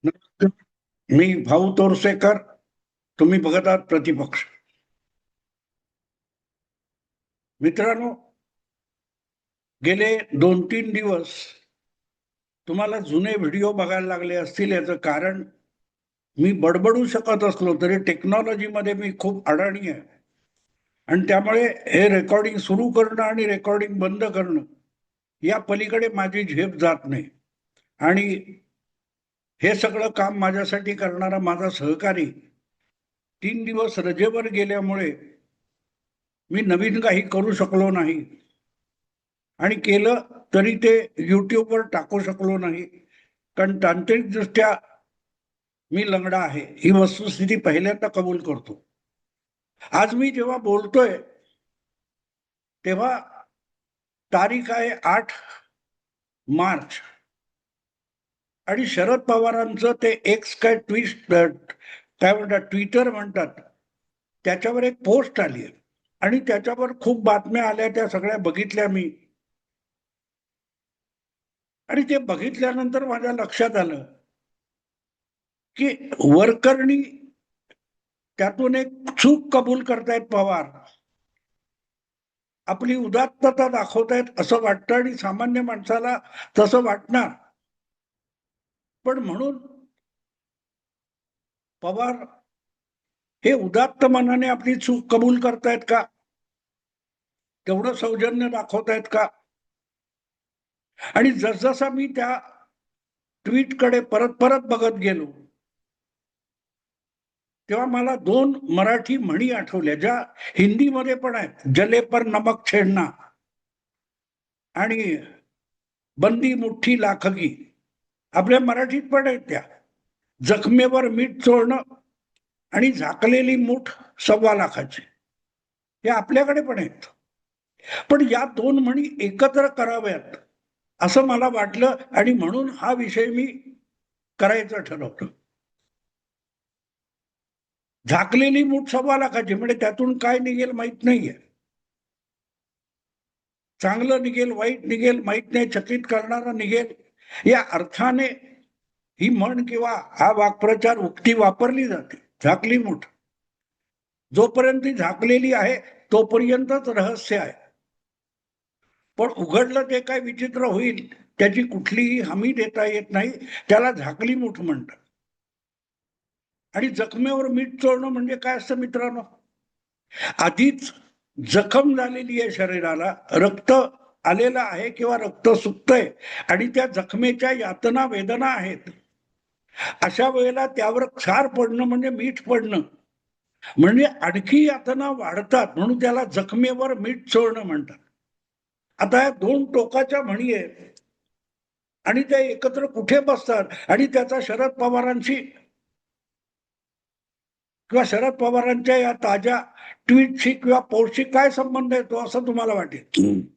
नमस्कार. मी भाऊ तोरसेकर. तुम्ही बघत आहात प्रतिपक्ष. मित्रांनो, गेले 2-3 दिवस तुम्हाला जुने व्हिडिओ बघायला लागले असतील. याचं कारण, मी बडबडू शकत असलो तरी टेक्नॉलॉजीमध्ये मी खूप अडाणी आहे आणि त्यामुळे हे रेकॉर्डिंग सुरू करणं आणि रेकॉर्डिंग बंद करणं या पलीकडे माझी झेप जात नाही. आणि हे सगळं काम माझ्यासाठी करणारा माझा सहकारी 3 दिवस रजेवर गेल्यामुळे मी नवीन काही करू शकलो नाही आणि केलं तरी ते युट्यूबवर टाकू शकलो नाही, कारण तांत्रिकदृष्ट्या मी लंगडा आहे, ही वस्तुस्थिती पहिल्यांदा कबूल करतो. आज मी जेव्हा बोलतोय तेव्हा तारीख आहे 8 मार्च आणि शरद पवारांचं ते एक्स काय काय म्हणतात, ट्विटर म्हणतात, त्याच्यावर एक पोस्ट आली आहे आणि त्याच्यावर खूप बातम्या आल्या. त्या सगळ्या बघितल्या मी आणि ते बघितल्यानंतर माझ्या लक्षात आलं की वरकरणी त्यातून एक चूक कबूल करतायत पवार, आपली उदात्तता दाखवतायत असं वाटतं आणि सामान्य माणसाला तसं वाटणार. पण म्हणून पवार हे उदात्त मनाने आपली चूक कबूल करतायत का? तेवढं सौजन्य दाखवतायत का? आणि जसजसा मी त्या ट्विटकडे परत परत बघत गेलो तेव्हा मला 2 मराठी म्हणी आठवल्या, ज्या हिंदीमध्ये पण आहेत. जले पर नमक छेडना आणि बंदी मुठ्ठी लाखगी. आपल्या मराठीत पण आहेत त्या. जखमेवर मीठ चोळणं आणि झाकलेली मूठ 1.25 लाखाची. हे आपल्याकडे पण आहेत. पण या 2 म्हणी एकत्र कराव्यात असं मला वाटलं आणि म्हणून हा विषय मी करायचं ठरवलं. झाकलेली मूठ 1.25 लाखाची म्हणजे त्यातून काय निघेल माहित नाहीये. चांगलं निघेल, वाईट निघेल माहित नाही, चकित करणारा निघेल, या अर्थाने ही म्हण किंवा हा वाक्प्रचार, उक्ती वापरली जाते. झाकली मूठ. जोपर्यंत ती झाकलेली आहे तोपर्यंतच रहस्य आहे. पण उघडलं ते काय विचित्र होईल त्याची कुठलीही हमी देता येत नाही. त्याला झाकली मूठ म्हणतात. आणि जखमेवर मीठ चोळणं म्हणजे काय असतं मित्रांनो? आधीच जखम झालेली आहे शरीराला, रक्त आलेलं आहे किंवा रक्त सुकतंय आणि त्या जखमेच्या यातना, वेदना आहेत. अशा वेळेला त्यावर क्षार पडणं म्हणजे मीठ पडणं, म्हणजे आणखी यातना वाढतात, म्हणून त्याला जखमेवर मीठ चोळणं म्हणतात. आता या 2 टोकाच्या म्हणी आहेत आणि त्या एकत्र कुठे बसतात आणि त्याचा शरद पवारांशी किंवा शरद पवारांच्या या ताज्या ट्विटशी किंवा पोस्टशी काय संबंध येतो असं तुम्हाला वाटेल?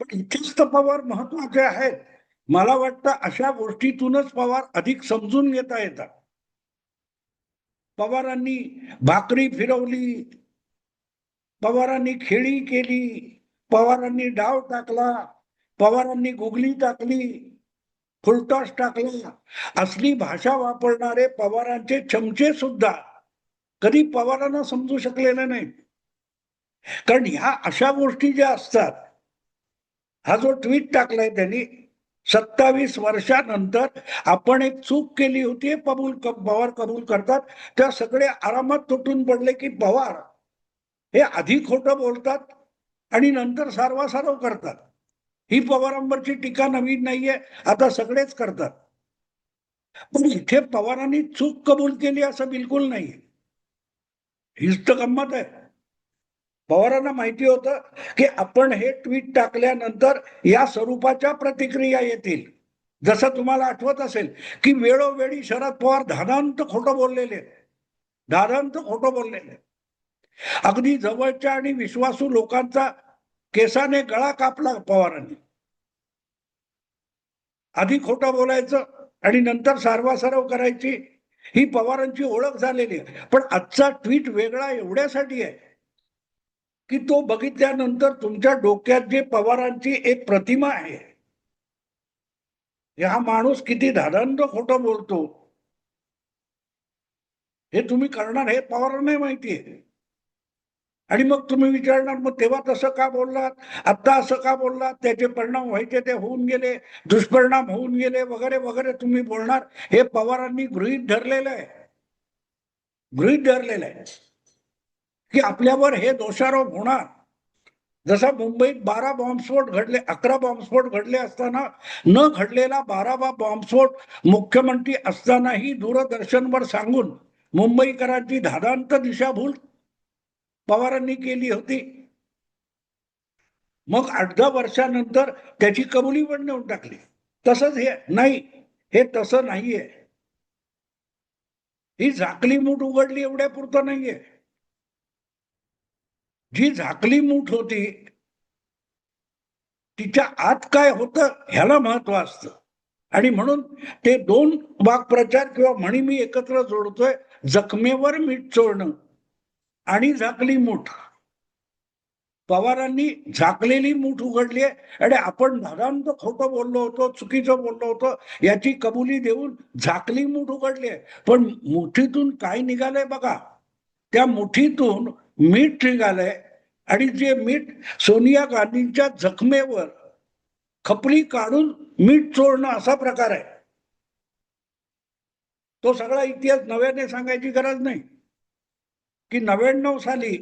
पण इथेच तर पवार महत्वाचे आहेत. मला वाटतं अशा गोष्टीतूनच पवार अधिक समजून घेता येतात. पवारांनी भाकरी फिरवली, पवारांनी खेळी केली, पवारांनी डाव टाकला, पवारांनी गुगली टाकली, फुलटॉस टाकला, असली भाषा वापरणारे पवारांचे चमचे सुद्धा कधी पवारांना समजू शकलेले नाही. कारण ह्या अशा गोष्टी ज्या असतात, हा जो ट्विट टाकलाय त्यांनी, 27 वर्षानंतर आपण एक चूक केली होती पवार कबूल करतात. त्या सगळे आरामात तुटून पडले की पवार हे आधी खोटं बोलतात आणि नंतर सारवासारव करतात. ही पवारांवरची टीका नवीन नाहीये, आता सगळेच करतात. पण इथे पवारांनी चूक कबूल केली असं बिलकुल नाही. हीच तर गंमत आहे. पवारांना माहिती होतं की आपण हे ट्विट टाकल्यानंतर या स्वरूपाच्या प्रतिक्रिया येतील. जसं तुम्हाला आठवत असेल की वेळोवेळी शरद पवार धादांत खोटं बोललेले, धादांत खोटं बोललेले. अगदी जवळच्या आणि विश्वासू लोकांचा केसाने गळा कापला पवारांनी. आधी खोटं बोलायचं आणि नंतर सारवासारव करायची, ही पवारांची ओळख झालेली आहे. पण आजचा ट्विट वेगळा एवढ्यासाठी आहे की तो बघितल्यानंतर तुमच्या डोक्यात जे पवारांची एक प्रतिमा आहे हा माणूस किती धादांत खोटं बोलतो हे तुम्ही करणार हे पवारांना नाही माहितीये. आणि मग तुम्ही विचारणार मग तेव्हा तसं का बोललात, आता असं का बोललात, त्याचे परिणाम व्हायचे ते होऊन गेले, दुष्परिणाम होऊन गेले वगैरे वगैरे तुम्ही बोलणार. हे पवारांनी गृहीत धरलेलं आहे, गृहीत धरलेलं आहे की आपल्यावर हे दोषारोप होणार. जसा मुंबईत 12 बॉम्बस्फोट घडले, 11 बॉम्बस्फोट घडले असताना न घडलेला 12वा बॉम्बस्फोट मुख्यमंत्री असतानाही दूरदर्शनवर सांगून मुंबईकरांची धादांत दिशाभूल पवारांनी केली होती. मग 8-10 वर्षानंतर त्याची कबुली पण देऊन टाकली. तसंच हे नाही, हे तसं नाहीये. ही झाकली मूठ उघडली एवढ्या पुरतं नाहीये. जी झाकली मूठ होती तिच्या आत काय होतं ह्याला महत्व असतं. आणि म्हणून ते दोन वाक्प्रचार किंवा म्हणी मी एकत्र जोडतोय, जखमेवर मीठ चोळणं आणि झाकली मूठ. पवारांनी झाकलेली मूठ उघडली आहे आणि आपण धादांत खोटं बोललो होतो, चुकीचं बोललो होतो याची कबुली देऊन झाकली मूठ उघडली आहे. पण मुठीतून काय निघालंय बघा, त्या मुठीतून मीठ निघालंय आणि जे मीठ सोनिया गांधींच्या जखमेवर खपली काढून मीठ चोळणं असा प्रकार आहे. तो सगळा इतिहास नव्याने सांगायची गरज नाही की 99 साली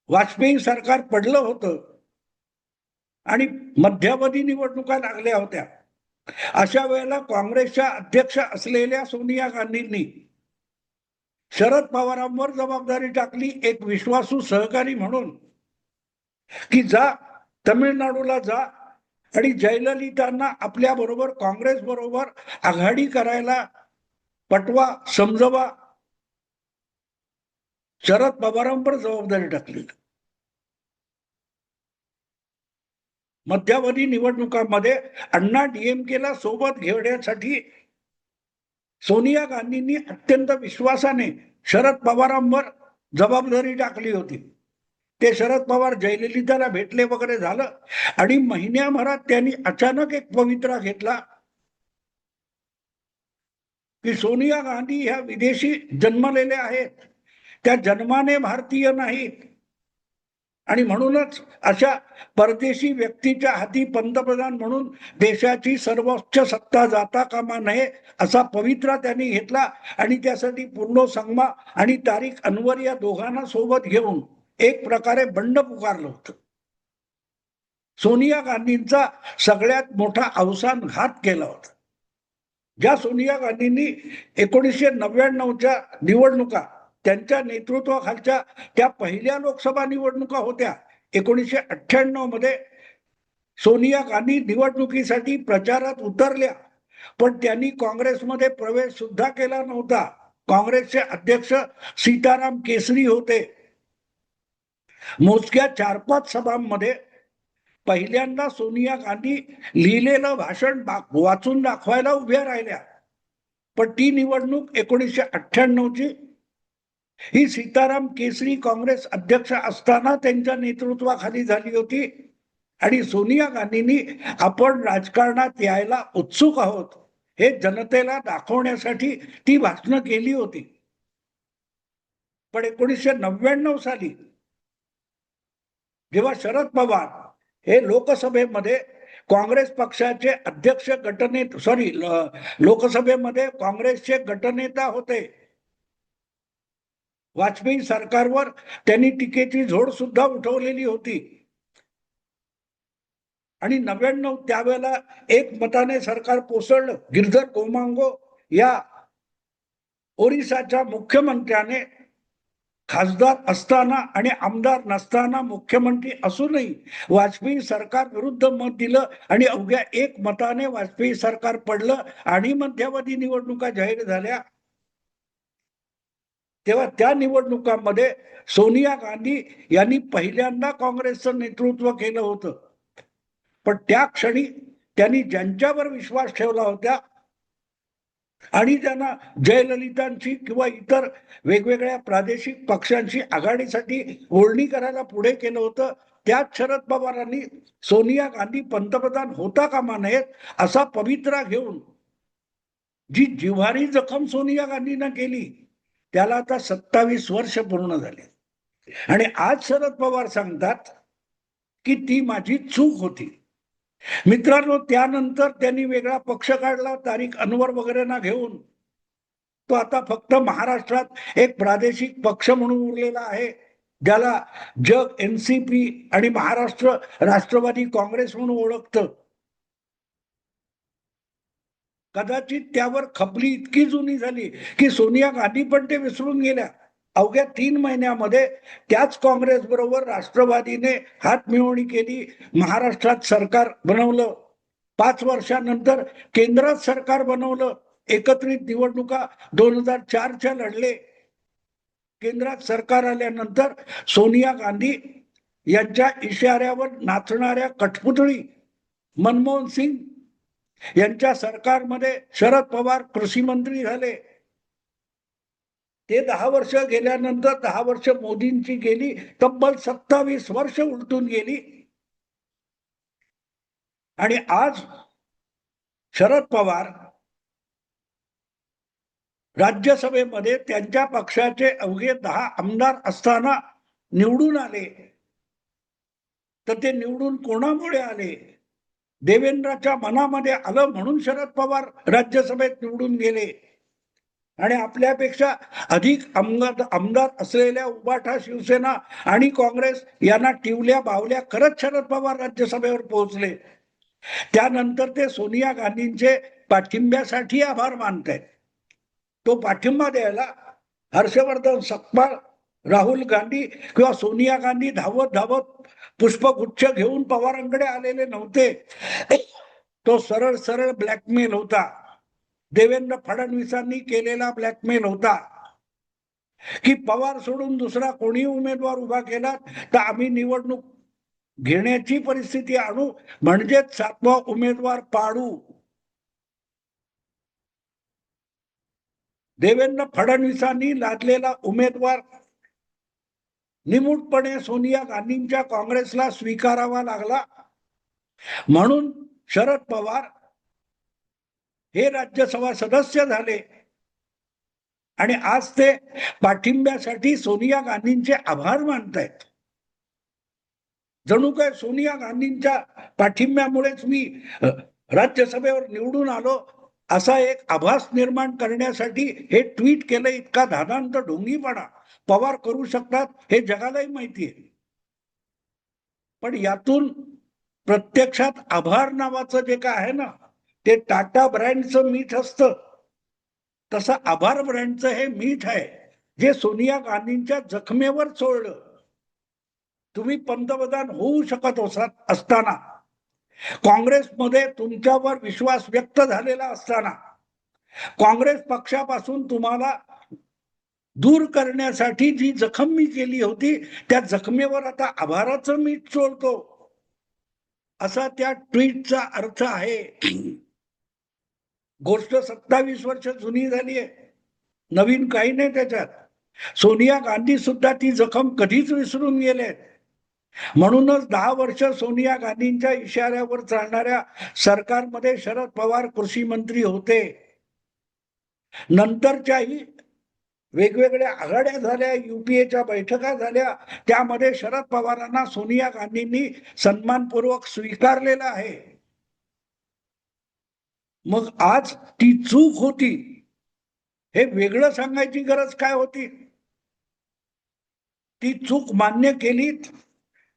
वाजपेयी सरकार पडलं होतं आणि मध्यावधी निवडणुका लागल्या होत्या. अशा वेळेला काँग्रेसच्या अध्यक्ष असलेल्या सोनिया गांधींनी शरद पवारांवर जबाबदारी टाकली एक विश्वासू सहकारी म्हणून की जा तमिळनाडूला जा आणि जयललितांना आपल्या बरोबर काँग्रेस बरोबर आघाडी करायला पटवा, समजवा. शरद पवारांवर जबाबदारी टाकली. मध्यावधी निवडणुकांमध्ये अण्णा डीएमकेला सोबत घेण्यासाठी सोनिया गांधींनी अत्यंत विश्वासाने शरद पवारांवर जबाबदारी टाकली होती. ते शरद पवार जयललिताला भेटले वगैरे झालं आणि महिन्याभरात त्यांनी अचानक एक पवित्रा घेतला की सोनिया गांधी ह्या विदेशी जन्मलेल्या आहेत, त्या जन्माने भारतीय नाहीत आणि म्हणूनच अशा परदेशी व्यक्तीच्या हाती पंतप्रधान म्हणून देशाची सर्वोच्च सत्ता जाता कामा नये असा पवित्रा त्यांनी घेतला आणि त्यासाठी पूर्णो संगमा आणि तारिक अनवर या दोघांना सोबत घेऊन एक प्रकारे बंड पुकारलं होतं. सोनिया गांधींचा सगळ्यात मोठा अवसानघात केला होता. ज्या सोनिया गांधींनी 1999च्या निवडणुका त्यांच्या नेतृत्वाखालच्या त्या पहिल्या लोकसभा निवडणुका होत्या. 1998 मध्ये सोनिया गांधी निवडणुकीसाठी प्रचारात उतरल्या, पण त्यांनी काँग्रेसमध्ये प्रवेश सुद्धा केला नव्हता. काँग्रेसचे अध्यक्ष सीताराम केसरी होते. मोजक्या 4-5 सभांमध्ये पहिल्यांदा सोनिया गांधी लिहिलेलं भाषण वाचून दाखवायला उभ्या राहिल्या. पण ती निवडणूक 1998ची ही सीताराम केसरी काँग्रेस अध्यक्ष असताना त्यांच्या नेतृत्वाखाली झाली होती आणि सोनिया गांधींनी आपण राजकारणात यायला उत्सुक आहोत हे जनतेला दाखवण्यासाठी ती भाषणं केली होती. पण 1999 साली जेव्हा शरद पवार हे लोकसभेमध्ये काँग्रेस पक्षाचे अध्यक्ष लोकसभेमध्ये काँग्रेसचे गटनेता होते. वाजपेयी सरकारवर त्यांनी टीकेची झोड सुद्धा उठवलेली होती आणि 99 त्यावेळेला एक मताने सरकार कोसळलं. गिरधर गोमांगो या ओरिसाच्या मुख्यमंत्र्याने खासदार असताना आणि आमदार नसताना मुख्यमंत्री असूनही वाजपेयी सरकार विरुद्ध मत दिलं आणि अवघ्या एक मताने वाजपेयी सरकार पडलं आणि मध्यावधी निवडणुका जाहीर झाल्या. तेव्हा त्या निवडणुकांमध्ये सोनिया गांधी यांनी पहिल्यांदा काँग्रेसचं नेतृत्व केलं होतं. पण त्या क्षणी त्यांनी ज्यांच्यावर विश्वास ठेवला होता आणि त्यांना जयललितांची किंवा इतर वेगवेगळ्या प्रादेशिक पक्षांची आघाडीसाठी बोलणी करायला पुढे केलं होतं त्याच शरद पवारांनी सोनिया गांधी पंतप्रधान होता कामा नयेत असा पवित्रा घेऊन जी जिव्हारी जखम सोनिया गांधीनं केली त्याला आता 27 वर्ष पूर्ण झाले आणि आज शरद पवार सांगतात की ती माझी चूक होती. मित्रांनो, त्यानंतर त्यांनी वेगळा पक्ष काढला, तारिक अनवर वगैरे ना घेऊन. तो आता फक्त महाराष्ट्रात एक प्रादेशिक पक्ष म्हणून उरलेला आहे, ज्याला जग एनसीपी आणि महाराष्ट्र राष्ट्रवादी काँग्रेस म्हणून ओळखतं. कदाचित त्यावर खपली इतकी जुनी झाली की सोनिया गांधी पण ते विसरून गेल्या. अवघ्या 3 महिन्यामध्ये त्याच काँग्रेस बरोबर राष्ट्रवादीने हातमिळवणी केली, महाराष्ट्रात सरकार बनवलं. 5 वर्षानंतर केंद्रात सरकार बनवलं. एकत्रित निवडणुका 2004च्या लढले. केंद्रात सरकार आल्यानंतर सोनिया गांधी यांच्या इशाऱ्यावर नाचणाऱ्या कठपुतळी मनमोहन सिंग यांच्या सरकारमध्ये शरद पवार कृषी मंत्री झाले. ते 10 वर्ष गेल्यानंतर 10 वर्ष मोदींची गेली, तब्बल 27 वर्ष उलटून गेली. आणि आज शरद पवार राज्यसभेमध्ये त्यांच्या पक्षाचे अवघे 10 आमदार असताना निवडून आले. तर ते निवडून कोणामुळे आले? देवेंद्राच्या मनामध्ये आलं म्हणून शरद पवार राज्यसभेत निवडून गेले. आणि आपल्यापेक्षा अधिक आमदार असलेल्या उबाठा शिवसेना आणि काँग्रेस यांना टिवल्या बावल्या करत शरद पवार राज्यसभेवर पोहोचले. त्यानंतर ते सोनिया गांधींचे पाठिंब्यासाठी आभार मानतायत. तो पाठिंबा द्यायला हर्षवर्धन सकपाळ, राहुल गांधी किंवा सोनिया गांधी धावत धावत पुष्पगुच्छ घेऊन पवारांकडे आलेले नव्हते. तो सरळ सरळ ब्लॅकमेल होता. देवेंद्र फडणवीसांनी केलेला ब्लॅकमेल होता की पवार सोडून दुसरा कोणी उमेदवार उभा केला तर आम्ही निवडणूक घेण्याची परिस्थिती आणू, म्हणजेच 7वा उमेदवार पाडू. देवेंद्र फडणवीसांनी लादलेला उमेदवार निमूटपणे सोनिया गांधींच्या काँग्रेसला स्वीकारावा लागला. म्हणून शरद पवार हे राज्यसभा सदस्य झाले आणि आज ते पाठिंब्यासाठी सोनिया गांधींचे आभार मानतायत. जणू काय सोनिया गांधींच्या पाठिंब्यामुळेच मी राज्यसभेवर निवडून आलो असा एक आभास निर्माण करण्यासाठी हे ट्विट केलं. इतका धादांत ढोंगीपणा पवार करू शकतात हे जगालाही माहिती आहे. पण यातून प्रत्यक्षात आभार नावाचं जे काय आहे ना, ते टाटा ब्रँडचं मीठ असतं. तसं आभार ब्रँडचं हे मीठ आहे जे सोनिया गांधींच्या जखमेवर चोळलं. तुम्ही पंतप्रधान होऊ शकत असताना, काँग्रेसमध्ये तुमच्यावर विश्वास व्यक्त झालेला असताना, काँग्रेस पक्षापासून तुम्हाला दूर करण्यासाठी जी जखम मी केली होती त्या जखमेवर आता आभाराचं मीठ चोळतो असा त्या ट्विटचा अर्थ आहे. गोष्ट 27 वर्ष जुनी झाली आहे, नवीन काही नाही त्याच्यात. सोनिया गांधी सुद्धा ती जखम कधीच विसरून गेले. म्हणूनच 10 वर्ष सोनिया गांधींच्या इशाऱ्यावर चालणाऱ्या सरकारमध्ये शरद पवार कृषी मंत्री होते. नंतरच्याही वेगवेगळ्या आघाड्या झाल्या, युपीएच्या बैठका झाल्या, त्यामध्ये शरद पवारांना सोनिया गांधींनी सन्मानपूर्वक स्वीकारलेलं आहे. मग आज ती चूक होती हे वेगळं सांगायची गरज काय होती? ती चूक मान्य केलीत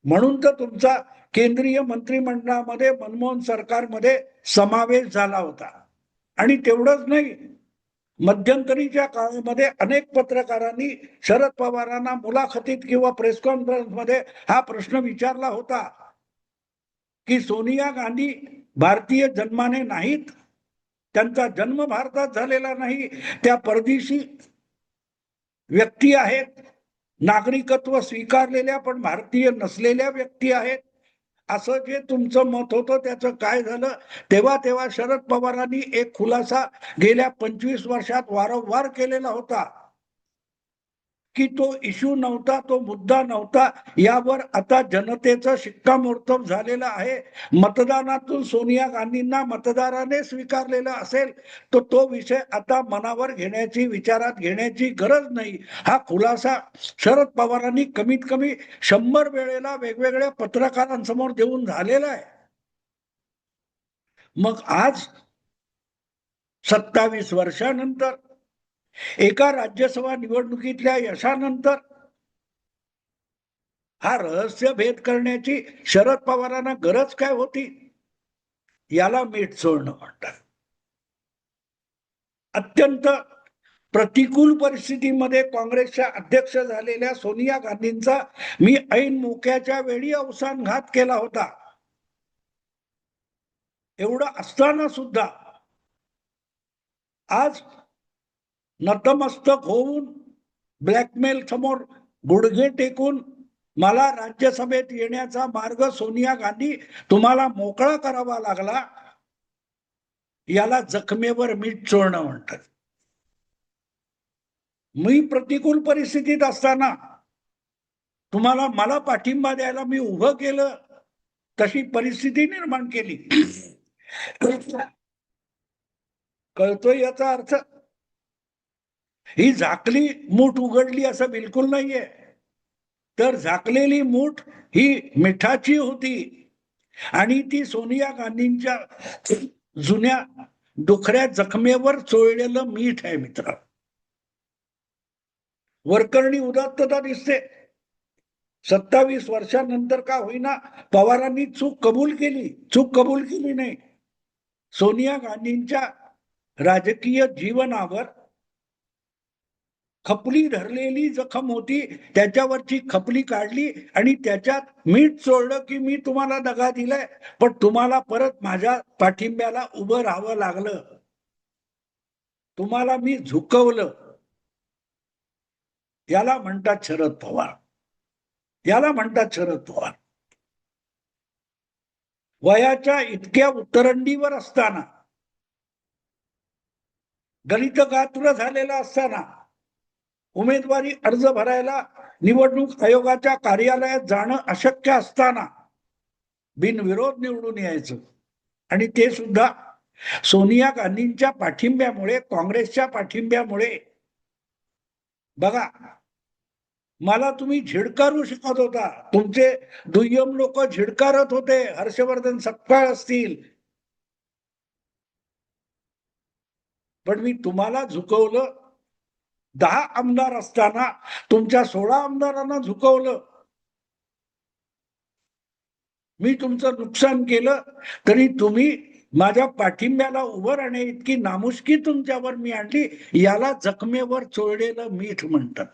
म्हणून तर तुमचा केंद्रीय मंत्रिमंडळामध्ये मनमोहन सरकारमध्ये समावेश झाला होता. आणि तेवढंच नाही, मध्यंतरीच्या काळामध्ये अनेक पत्रकारांनी शरद पवारांना मुलाखतीत किंवा प्रेस कॉन्फरन्समध्ये हा प्रश्न विचारला होता की सोनिया गांधी भारतीय जन्माने नाहीत, त्यांचा जन्म भारतात झालेला नाही, त्या परदेशी व्यक्ती आहेत, नागरिकत्व स्वीकारलेल्या पण भारतीय नसलेल्या व्यक्ती आहेत. असं जे तुमचं मत होतं त्याचं काय झालं? तेव्हा शरद पवारांनी एक खुलासा गेल्या 25 वर्षात वारंवार केलेला होता की तो इश्यू नव्हता, तो मुद्दा नव्हता, यावर आता जनतेचं शिक्कामोर्तब झालेलं आहे. मतदानातून सोनिया गांधींना मतदाराने स्वीकारलेला असेल तर तो विषय आता मनावर घेण्याची, विचारात घेण्याची गरज नाही. हा खुलासा शरद पवारांनी कमीत कमी 100 वेळेला वेगवेगळ्या पत्रकारांसमोर देऊन झालेला आहे. मग आज 27 वर्षानंतर एका राज्यसभा निवडणुकीतल्या यशानंतर हा रहस्य भेद करण्याची शरद पवारांना गरज काय होती? याला मीठ चोळणं म्हणतात. अत्यंत प्रतिकूल परिस्थितीमध्ये काँग्रेसच्या अध्यक्ष झालेल्या सोनिया गांधींचा मी ऐन मोक्याच्या वेळी अवसान घात केला होता. एवढं असताना सुद्धा आज नतमस्तक होऊन ब्लॅकमेल समोर गुडघे टेकून मला राज्यसभेत येण्याचा मार्ग सोनिया गांधी तुम्हाला मोकळा करावा लागला, याला जखमेवर मीठ चोळणं म्हणतात. मी प्रतिकूल परिस्थितीत असताना तुम्हाला मला पाठिंबा द्यायला मी उभं केलं, तशी परिस्थिती निर्माण केली. कळतोय याचा अर्थ? ही झाकली मूठ उघडली असं बिलकुल नाहीये. तर झाकलेली मूठ ही मिठाची होती आणि ती सोनिया गांधींच्या जुन्या दुखऱ्या जखमेवर चोळलेलं मीठ आहे मित्र. वरकरणी उदात्तता दिसते. 27 वर्षांनंतर का होईना पवारांनी चूक कबूल केली नाही. सोनिया गांधींच्या राजकीय जीवनावर खपली धरलेली जखम होती, त्याच्यावरची खपली काढली आणि त्याच्यात मीठ चोळलं की मी तुम्हाला दगा दिलाय, पण तुम्हाला परत माझ्या पाठिंब्याला उभं राहावं लागलं. तुम्हाला मी झुकवलं. याला म्हणतात शरद पवार. वयाच्या इतक्या उतरंडीवर असताना, गलितगात्र झालेला असताना, उमेदवारी अर्ज भरायला निवडणूक आयोगाच्या कार्यालयात जाणं अशक्य असताना बिनविरोध निवडून यायचं, आणि ते सुद्धा सोनिया गांधींच्या पाठिंब्यामुळे, काँग्रेसच्या पाठिंब्यामुळे. बघा, मला तुम्ही झिडकारू शकत होता, तुमचे दुय्यम लोक झिडकारत होते, हर्षवर्धन सपकाळ असतील, पण मी तुम्हाला झुकवलं. 10 आमदार असताना तुमच्या 16 आमदारांना झुकवलं. मी तुमचं नुकसान केलं तरी तुम्ही माझ्या पाठिंब्याला उभं राहणे इतकी नामुष्की तुमच्यावर मी आणली, याला जखमेवर चोळलेलं मीठ म्हणतात.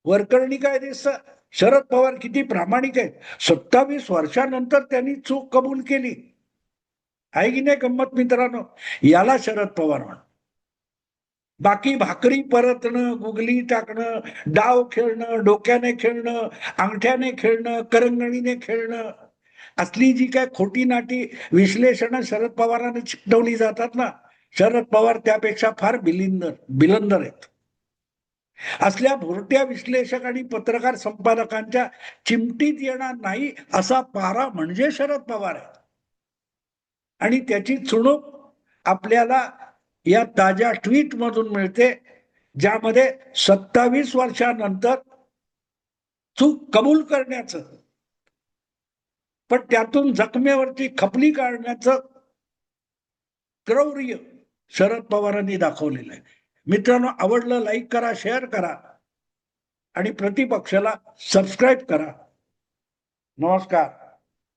वरकरणी काय दिसतं? शरद पवार किती प्रामाणिक आहेत. 27 वर्षानंतर त्यांनी चूक कबूल केली आहे की नाही गंमत मित्रांनो? याला शरद पवार म्हणतात. बाकी भाकरी परतणं, गुगली टाकणं, डाव खेळणं, डोक्याने खेळणं, अंगठ्याने खेळणं, करंगणीने खेळणं, असली जी काय खोटी नाटी विश्लेषण शरद पवारांना चिकटवली जातात ना, शरद पवार त्यापेक्षा फार बिलंदर आहेत. असल्या भुरट्या विश्लेषक आणि पत्रकार संपादकांच्या चिमटीत येणार नाही असा पारा म्हणजे शरद पवार आहे. आणि त्याची चुणूक आपल्याला या ताज्या ट्विट मधून मिळते, ज्यामध्ये 27 वर्षानंतर चूक कबूल करण्याचं, पण त्यातून जखमेवरची खपली काढण्याचं क्रौर्य शरद पवारांनी दाखवलेलं आहे. मित्रांनो, आवडलं लाईक करा, शेअर करा आणि प्रतिपक्षाला सबस्क्राईब करा. नमस्कार.